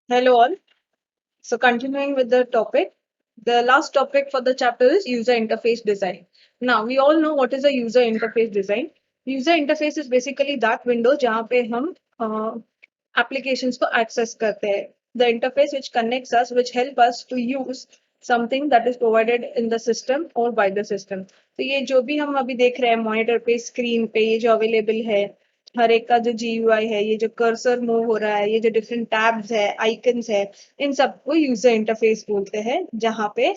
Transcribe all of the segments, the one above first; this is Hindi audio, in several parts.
Hello all. So continuing with the topic, the last topic for the chapter is user interface design. Now we all know what is a user interface design. User interface is basically that window जहाँ पे हम applications को access करते हैं. The interface which connects us, which help us to use something that is provided in the system or by the system. तो ये जो भी हम अभी देख रहे हैं मॉनिटर पे स्क्रीन पे ये जो अवेलेबल है हर एक का जो GUI है ये जो कर्सर मूव हो रहा है ये जो डिफरेंट टैब्स है आइकन्स है इन सबको यूजर इंटरफेस बोलते हैं जहाँ पे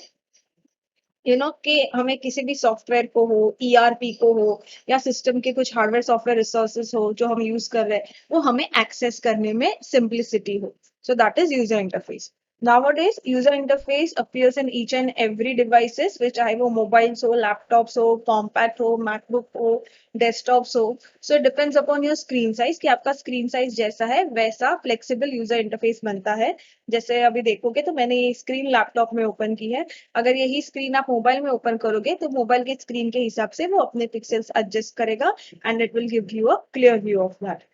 कि हमें किसी भी सॉफ्टवेयर को हो ERP को हो या सिस्टम के कुछ हार्डवेयर सॉफ्टवेयर रिसोर्सेज हो जो हम यूज कर रहे हैं वो हमें एक्सेस करने में सिंप्लिसिटी हो so that is user interface. Nowadays, user interface appears in each and every devices, which I वो mobiles हो, laptops हो, compact हो, MacBook हो, desktops हो. So it depends upon your screen size कि आपका screen size जैसा है वैसा flexible user interface बनता है. जैसे अभी देखोगे तो मैंने ये स्क्रीन लैपटॉप में ओपन की है. अगर यही स्क्रीन आप मोबाइल में ओपन करोगे तो मोबाइल के स्क्रीन के हिसाब से वो अपने पिक्सल्स एडजस्ट करेगा and it will give you a clear view of that.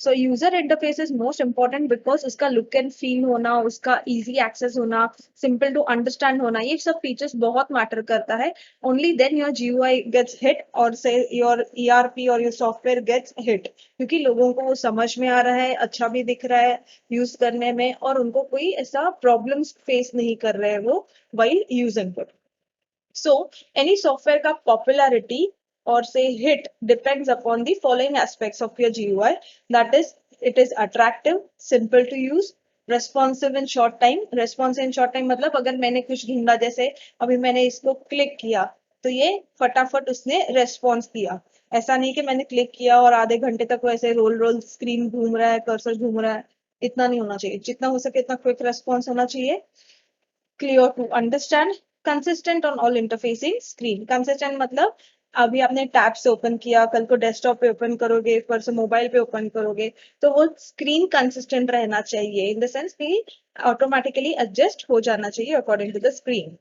So user interface is most important because उसका लुक एंड फील होना उसका इजी एक्सेस होना सिंपल टू अंडरस्टैंड होना ये सब फीचर्स बहुत मैटर करता है. Only then your GUI gets hit or say your ERP or your software gets hit क्योंकि लोगों को वो समझ में आ रहा है अच्छा भी दिख रहा है यूज करने में और उनको कोई ऐसा प्रॉब्लम्स फेस नहीं कर रहे हैं वो while using it. So any software का popularity or say hit depends upon the following aspects of your GUI. That is, it is attractive, simple to use, responsive in short time. Responsive in short time मतलब अगर मैंने कुछ ढूंढा जैसे अभी मैंने इसको क्लिक किया तो ये फटाफट उसने रेस्पॉन्स दिया. ऐसा नहीं कि मैंने क्लिक किया और आधे घंटे तक वैसे रोल रोल स्क्रीन घूम रहा है कर्सर घूम रहा है. इतना नहीं होना चाहिए. जितना हो सके इतना क्विक रेस्पॉन्स होना चाहिए. Clear to understand. Consistent on all interfacing screen. Consistent मतलब अभी आपने टैब से ओपन किया कल को डेस्कटॉप पे ओपन करोगे परसों मोबाइल पे ओपन करोगे तो वो स्क्रीन कंसिस्टेंट रहना चाहिए इन द सेंस कि ऑटोमेटिकली एडजस्ट हो जाना चाहिए according to the screen.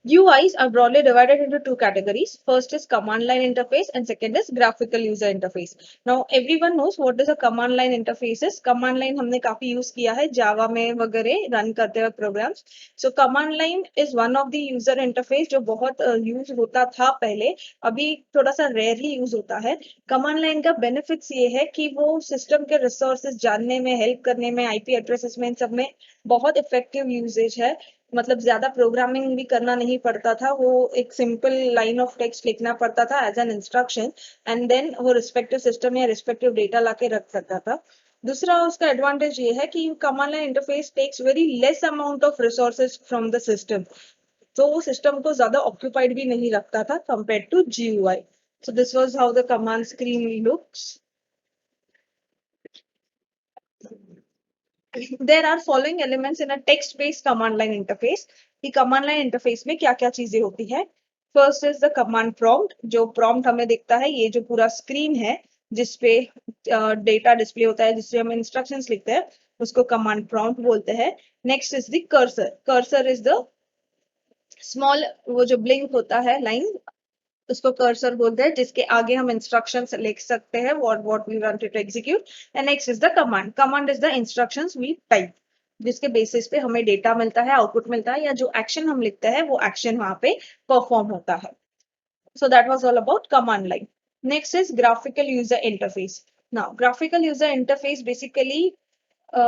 UIs are broadly divided into two categories. First is command line interface and second is graphical user interface. Now everyone knows what is a command line interface is. Command line हमने काफी use किया है Java में वगैरह run करते हुए programs. So command line is one of the user interface जो बहुत use होता था पहले अभी थोड़ा सा rarely use होता है. Command line का benefits ये है कि वो system के resources जानने में help करने में IP addresses में इन सब में बहुत effective usage है. मतलब ज्यादा प्रोग्रामिंग भी करना नहीं पड़ता था वो एक सिंपल लाइन ऑफ टेक्स्ट लिखना पड़ता था as an instruction and then वो रिस्पेक्टिव सिस्टम या रिस्पेक्टिव डेटा लाके रख सकता था. दूसरा उसका एडवांटेज ये है कि command line interface takes very less amount of resources from the system. तो वो सिस्टम को ज्यादा ऑक्यूपाइड भी नहीं रखता था compare to GUI. So this was how the command screen looks. There are following elements in a text-based command line interface. कि command line interface में क्या क्या चीजें होती है. First is the command prompt. जो prompt हमें दिखता है ये जो पूरा screen है जिसपे डेटा डिस्प्ले होता है जिससे हम इंस्ट्रक्शंस लिखते हैं उसको कमांड प्रॉम्प्ट बोलते हैं. Next is the cursor. Cursor is the small वो जो ब्लिंक होता है लाइन उसको कर्सर बोलते हैं जिसके आगे हम इंस्ट्रक्शंस लिख सकते हैं what we want to execute. And next is the command. Command is the instructions we type जिसके बेसिस पे हमें डेटा मिलता है आउटपुट मिलता है या जो एक्शन हम लिखते हैं वो एक्शन वहां पे परफॉर्म होता है. So that was all about command line. Next is graphical user interface. Now, graphical user interface basically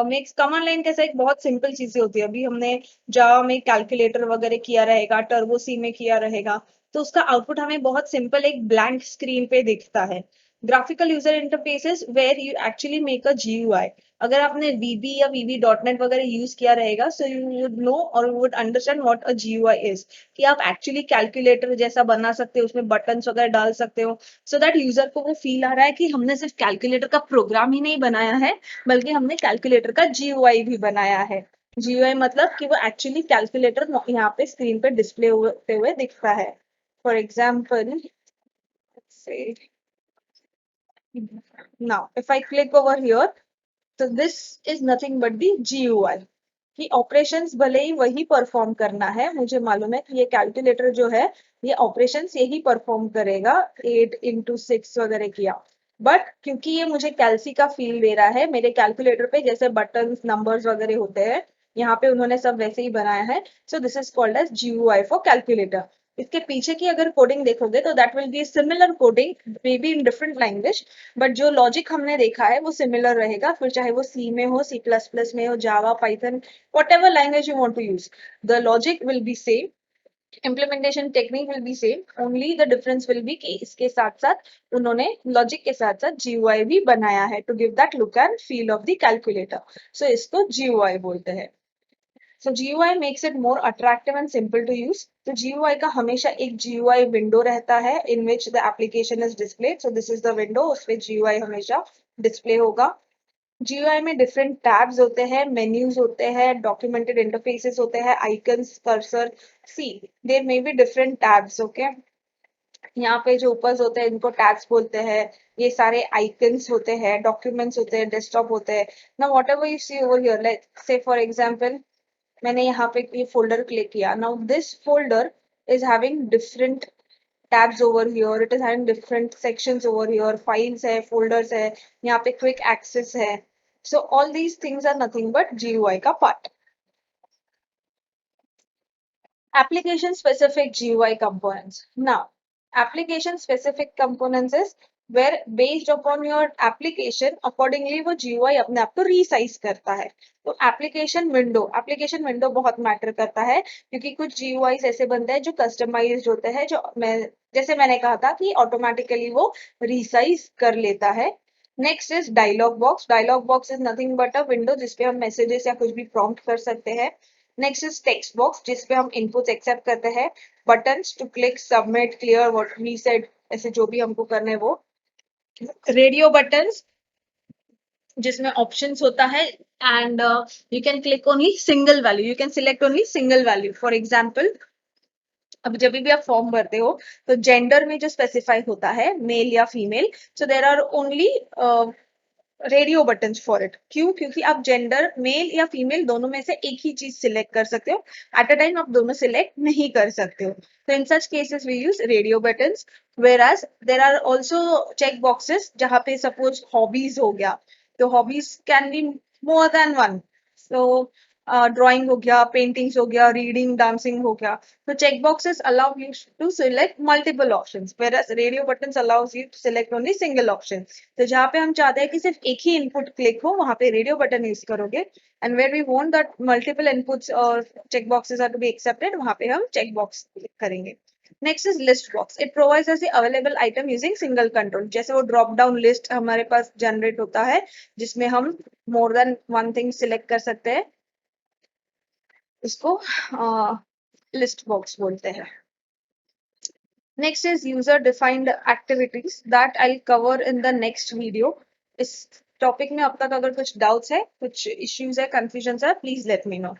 makes command line कैसा एक बहुत सिंपल चीजें होती है. अभी हमने जावा में कैलकुलेटर वगैरह किया रहेगा टर्बो सी में किया रहेगा तो उसका आउटपुट हमें बहुत सिंपल एक ब्लैंक स्क्रीन पे दिखता है. Graphical user interfaces where you actually make a GUI. अगर आपने VB या VB.NET वगैरह यूज किया रहेगा सो यू वुड नो और would understand what a GUI is. कि आप एक्चुअली कैलकुलेटर जैसा बना सकते हो उसमें बटन्स वगैरह डाल सकते हो सो दैट यूजर को वो फील आ रहा है कि हमने सिर्फ कैलकुलेटर का प्रोग्राम ही नहीं बनाया है बल्कि हमने कैलकुलेटर का GUI भी बनाया है. GUI मतलब कि वो एक्चुअली कैलकुलेटर यहाँ पे स्क्रीन पे डिस्प्ले होते हुए दिखता है. For example say now if I click over here so this is nothing but the GUI. कि ऑपरेशंस भले ही वही परफॉर्म करना है मुझे मालूम है कि ये कैलकुलेटर जो है ये ऑपरेशंस यही परफॉर्म करेगा 8 into 6 वगैरह किया बट क्योंकि ये मुझे कैल्सी का फील दे रहा है, मेरे कैलकुलेटर पे जैसे बटन्स नंबर्स वगैरह होते हैं, यहाँ पे उन्होंने सब वैसे ही बनाया है। So this is called as GUI for calculator. इसके पीछे की अगर कोडिंग देखोगे तो that will be similar coding, may be in different language, but जो लॉजिक हमने देखा है वो सिमिलर रहेगा। फिर चाहे वो सी में हो, C++ में हो, Java, Python, whatever language you want to use, the logic will be same, implementation technique will be same, only the difference will be कि इसके साथ साथ उन्होंने लॉजिक के साथ साथ GUI भी बनाया है to give that look and feel of the calculator. So इसको GUI बोलते हैं। So GUI makes it more attractive and simple to use. तो GUI का हमेशा एक GUI विंडो रहता है in which the application is displayed. So this is the window, उसपे GUI हमेशा डिस्प्ले होगा। GUI में डिफरेंट टैब्स होते हैं, मेन्यूज होते हैं, डॉक्यूमेंटेड इंटरफेसेस होते हैं, icons, cursor, see there may be different tabs. Okay, यहाँ पे जो ऊपर होते हैं इनको टैब्स बोलते हैं, ये सारे आइकन्स होते हैं, डॉक्यूमेंट्स होते हैं, डेस्कटॉप होते हैं। ना whatever you see over here, like say for example मैंने यहाँ पे ये फोल्डर क्लिक किया, now this folder is having different tabs over here, it is having different sections over here, files है, folders है, यहाँ पे quick access है। So all these things are nothing but GUI का part. Application specific GUI components. Now, application specific components is where based upon your application, accordingly वो GUI अपने आप को resize करता है। तो application window बहुत मैटर करता है, क्योंकि कुछ GUIs ऐसे बनते हैं जो कस्टमाइज्ड होते हैं, जैसे मैंने कहा था कि ऑटोमेटिकली वो रिसाइज कर लेता है। Next is dialog box. Dialog box is nothing but a window जिसपे हम मैसेजेस या कुछ भी प्रॉम्प्ट कर सकते हैं। नेक्स्ट इज टेक्स्ट बॉक्स जिसपे हम इनपुट एक्सेप्ट करते हैं। Buttons to click, submit, clear, what we said, ऐसे जो भी हमको करना है वो। रेडियो बटन्स जिसमें ऑप्शंस होता है, and you can click only single value, you can select only single value. For example, अब जब भी आप फॉर्म भरते हो तो जेंडर में जो स्पेसिफाई होता है मेल या female, so there are only radio button for it. क्यों? क्योंकि आप जेंडर मेल या फीमेल दोनों में से एक ही चीज सिलेक्ट कर सकते हो, एट अ टाइम आप दोनों सिलेक्ट नहीं कर सकते हो। तो in such cases we use radio button. Whereas there are also check boxes जहाँ पे सपोज हॉबीज हो गया, तो hobbies can be more than one. So drawing हो गया, पेंटिंग्स हो गया, रीडिंग, डांसिंग हो गया। So checkboxes allow you to select multiple options, whereas radio buttons allows you to select only single option. तो जहाँ पे हम चाहते हैं कि सिर्फ एक ही इनपुट क्लिक हो, वहां पे रेडियो बटन यूज करोगे, and where we want that multiple inputs और check boxes are to be accepted, वहां पे हम चेक बॉक्स क्लिक करेंगे। Next is list box. It provides us the available item using single control. जैसे वो ड्रॉप डाउन लिस्ट हमारे पास जनरेट होता है जिसमें हम मोर देन वन थिंग सिलेक्ट कर सकते हैं, इसको लिस्ट बॉक्स बोलते हैं। Next is user defined activities that I'll cover in the next video. इस टॉपिक में अब तक अगर कुछ डाउट्स है, कुछ इश्यूज है, कंफ्यूजन है, प्लीज लेट मी नो।